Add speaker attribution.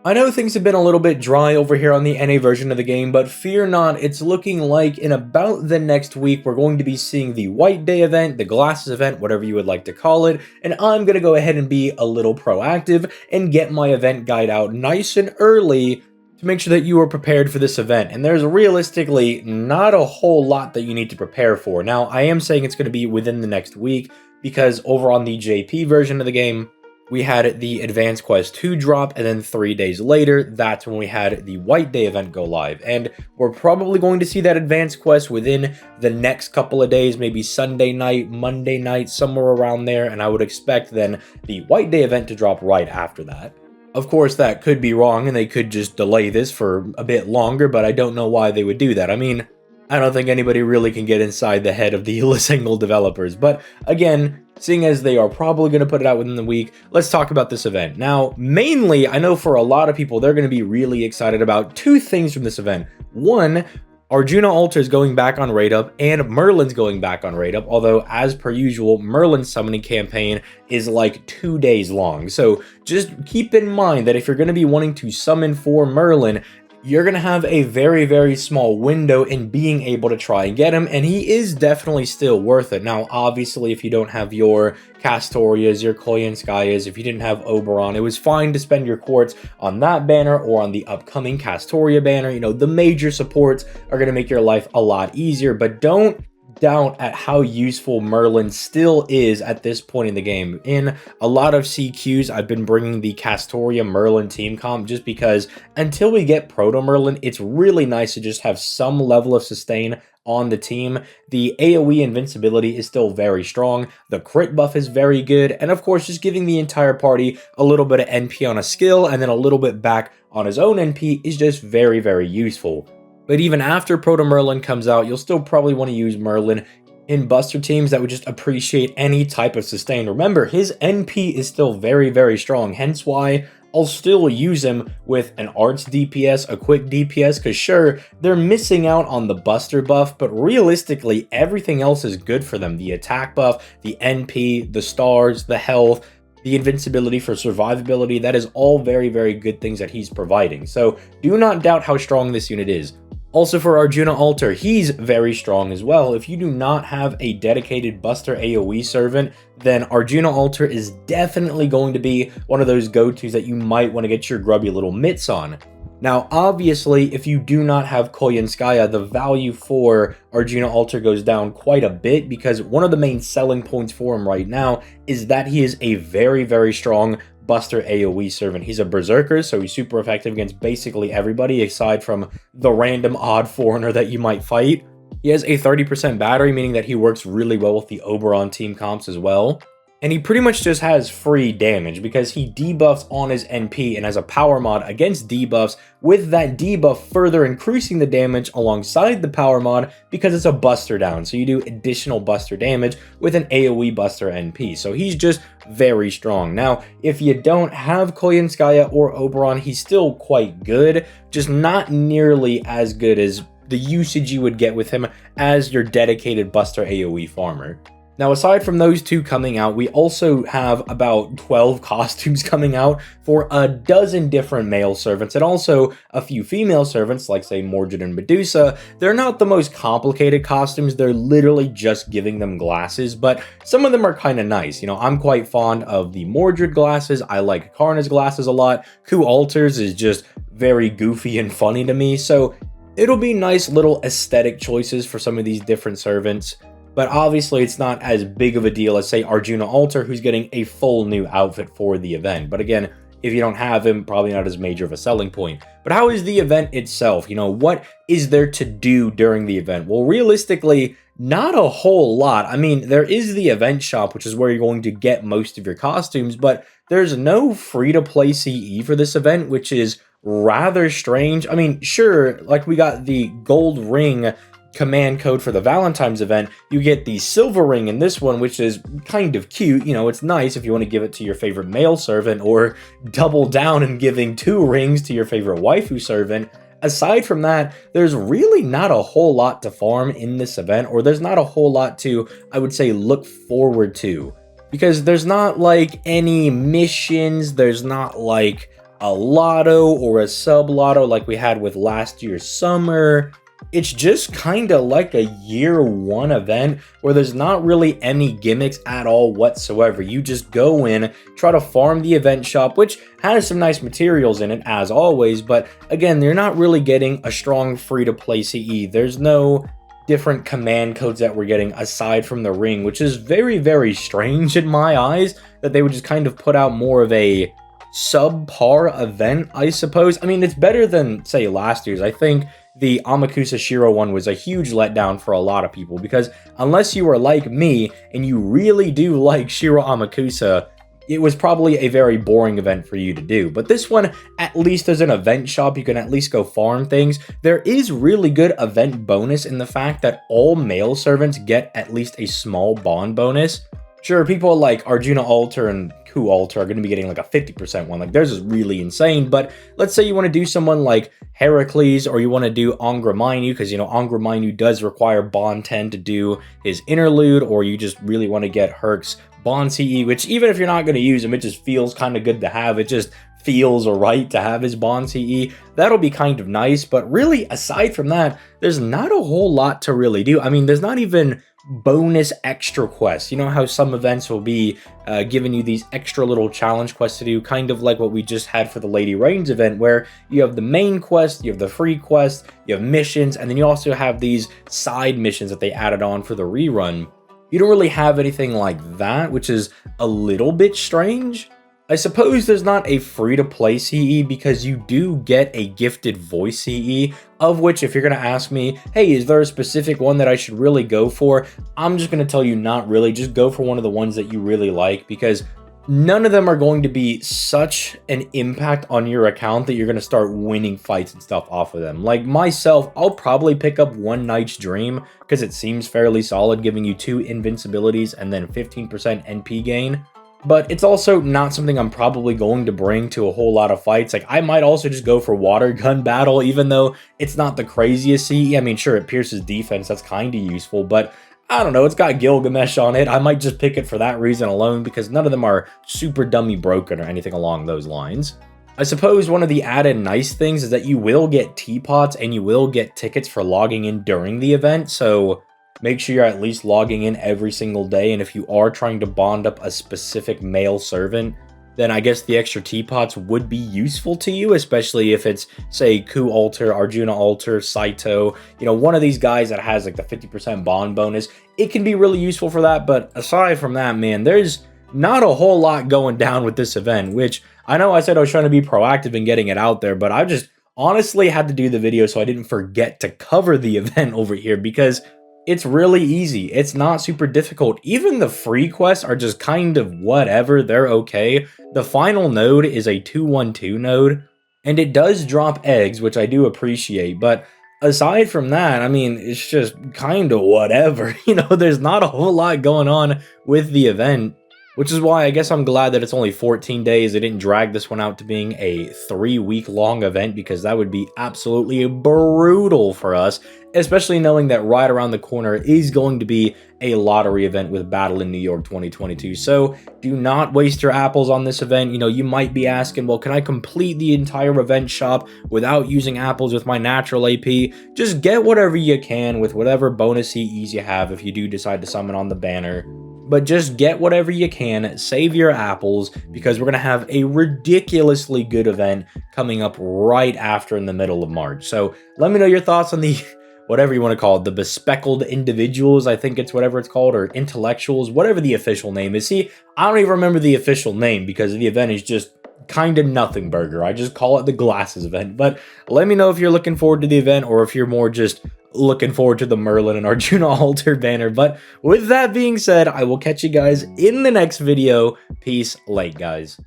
Speaker 1: I know things have been a little bit dry over here on the NA version of the game, but fear not, it's looking like in about the next week we're going to be seeing the White Day event, the Glasses event, whatever you would like to call it, and I'm going to go ahead and be a little proactive and get my event guide out nice and early to make sure that you are prepared for this event. And there's realistically not a whole lot that you need to prepare for. Now, I am saying it's going to be within the next week because over on the JP version of the game, we had the Advanced Quest 2 drop, and then 3 days later, that's when we had the White Day event go live. And we're probably going to see that Advanced Quest within the next couple of days, maybe Sunday night, Monday night, somewhere around there, and I would expect then the White Day event to drop right after that. Of course, that could be wrong, and they could just delay this for a bit longer, but I don't know why they would do that. I mean, I don't think anybody really can get inside the head of the single developers, but again, seeing as they are probably going to put it out within the week, let's talk about this event. Now, mainly, I know for a lot of people, they're going to be really excited about two things from this event. One, Arjuna Altar is going back on Raid Up, and Merlin's going back on Raid Up, although, as per usual, Merlin's summoning campaign is like 2 days long. So just keep in mind that if you're going to be wanting to summon for Merlin, you're going to have a very, very small window in being able to try and get him, and he is definitely still worth it. Now, obviously, if you don't have your Castorias, your Koyanskayas, if you didn't have Oberon, it was fine to spend your quartz on that banner or on the upcoming Castoria banner. You know, the major supports are going to make your life a lot easier, but don't doubt at how useful Merlin still is at this point in the game. In a lot of CQs, I've been bringing the Castoria Merlin team comp just because until we get Proto Merlin, it's really nice to just have some level of sustain on the team. The AoE invincibility is still very strong, the crit buff is very good, and of course just giving the entire party a little bit of NP on a skill and then a little bit back on his own NP is just very, very useful. But even after Proto Merlin comes out, you'll still probably want to use Merlin in Buster teams that would just appreciate any type of sustain. Remember, his NP is still very, very strong, hence why I'll still use him with an Arts DPS, a Quick DPS, because sure, they're missing out on the Buster buff, but realistically, everything else is good for them. The attack buff, the NP, the stars, the health, the invincibility for survivability, that is all very, very good things that he's providing. So do not doubt how strong this unit is. Also for Arjuna Altar, he's very strong as well. If you do not have a dedicated Buster AoE servant, then Arjuna Altar is definitely going to be one of those go-tos that you might want to get your grubby little mitts on. Now, obviously, if you do not have Koyanskaya, the value for Arjuna Altar goes down quite a bit because one of the main selling points for him right now is that he is a very, very strong Buster AoE servant. He's a Berserker, so he's super effective against basically everybody aside from the random odd foreigner that you might fight. He has a 30% battery, meaning that he works really well with the Oberon team comps as well. And he pretty much just has free damage because he debuffs on his NP and has a power mod against debuffs, with that debuff further increasing the damage alongside the power mod because it's a Buster down. So you do additional Buster damage with an AoE Buster NP. So he's just very strong. Now, if you don't have Koyanskaya or Oberon, he's still quite good, just not nearly as good as the usage you would get with him as your dedicated Buster AoE farmer. Now, aside from those two coming out, we also have about 12 costumes coming out for a dozen different male servants and also a few female servants, like, say, Mordred and Medusa. They're not the most complicated costumes. They're literally just giving them glasses, but some of them are kind of nice. You know, I'm quite fond of the Mordred glasses. I like Karna's glasses a lot. Ku Alters is just very goofy and funny to me, so it'll be nice little aesthetic choices for some of these different servants. But obviously it's not as big of a deal as, say, Arjuna Altar, who's getting a full new outfit for the event. But again, if you don't have him, probably not as major of a selling point. But how is the event itself? You know, what is there to do during the event? Well, realistically, not a whole lot. I mean, there is the event shop, which is where you're going to get most of your costumes, but there's no free-to-play CE for this event, which is rather strange. I mean, sure, like we got the gold ring command code for the Valentine's event, you get the silver ring in this one, which is kind of cute. You know, it's nice if you want to give it to your favorite male servant or double down and giving 2 rings to your favorite waifu servant. Aside from that, there's really not a whole lot to farm in this event, or there's not a whole lot to, I would say, look forward to. Because there's not like any missions, there's not like a lotto or a sub lotto like we had with last year's summer. It's just kind of like a year one event where there's not really any gimmicks at all whatsoever. You just go in, try to farm the event shop, which has some nice materials in it as always, but again, you're not really getting a strong free-to-play CE. There's no different command codes that we're getting aside from the ring, which is very, very strange in my eyes, that they would just kind of put out more of a subpar event, I suppose. I mean, it's better than, say, last year's. I think the Amakusa Shiro one was a huge letdown for a lot of people, because unless you are like me and you really do like Shiro Amakusa, it was probably a very boring event for you to do. But this one, at least there's an event shop, you can at least go farm things. There is really good event bonus in the fact that all male servants get at least a small bond bonus. Sure, people like Arjuna Alter and Ku Alter are going to be getting like a 50% one. Like, theirs is really insane. But let's say you want to do someone like Heracles, or you want to do Angra Mainyu, because, you know, Angra Mainyu does require Bond 10 to do his interlude, or you just really want to get Herc's Bond CE, which even if you're not going to use him, it just feels kind of good to have. It just feels right to have his Bond CE. That'll be kind of nice. But really, aside from that, there's not a whole lot to really do. I mean, there's not even bonus extra quests. You know how some events will be giving you these extra little challenge quests to do, kind of like what we just had for the Lady Rains event, where you have the main quest, you have the free quest, you have missions, and then you also have these side missions that they added on for the rerun. You don't really have anything like that, which is a little bit strange. I suppose there's not a free-to-play CE because you do get a gifted voice CE, of which, if you're going to ask me, hey, is there a specific one that I should really go for? I'm just going to tell you not really. Just go for one of the ones that you really like, because none of them are going to be such an impact on your account that you're going to start winning fights and stuff off of them. Like myself, I'll probably pick up One Night's Dream because it seems fairly solid, giving you 2 invincibilities and then 15% NP gain. But it's also not something I'm probably going to bring to a whole lot of fights. Like, I might also just go for Water Gun Battle, even though it's not the craziest CE. I mean, sure, it pierces defense, that's kind of useful, but I don't know, it's got Gilgamesh on it. I might just pick it for that reason alone, because none of them are super dummy broken or anything along those lines. I suppose one of the added nice things is that you will get teapots and you will get tickets for logging in during the event, so make sure you're at least logging in every single day. And if you are trying to bond up a specific male servant, then I guess the extra teapots would be useful to you, especially if it's, say, Ku Alter, Arjuna Alter, Saito, you know, one of these guys that has like the 50% bond bonus. It can be really useful for that. But aside from that, man, there's not a whole lot going down with this event, which I know I said I was trying to be proactive in getting it out there, but I just honestly had to do the video so I didn't forget to cover the event over here, because it's really easy. It's not super difficult. Even the free quests are just kind of whatever. They're okay. The final node is a 212 node, and it does drop eggs, which I do appreciate. But aside from that, I mean, it's just kind of whatever. You know, there's not a whole lot going on with the event, which is why I guess I'm glad that it's only 14 days. They didn't drag this one out to being a 3-week-long event, because that would be absolutely brutal for us, especially knowing that right around the corner is going to be a lottery event with Battle in New York 2022. So do not waste your apples on this event. You know, you might be asking, well, can I complete the entire event shop without using apples with my natural AP? Just get whatever you can with whatever bonus CEs you have if you do decide to summon on the banner. But just get whatever you can, save your apples, because we're going to have a ridiculously good event coming up right after in the middle of March. So let me know your thoughts on the, whatever you want to call it, the bespeckled individuals, I think it's whatever it's called, or intellectuals, whatever the official name is. See, I don't even remember the official name because the event is just kind of nothing burger. I just call it the glasses event. But let me know if you're looking forward to the event, or if you're more just looking forward to the Merlin and Arjuna Alter banner. But with that being said, I will catch you guys in the next video. Peace, late guys.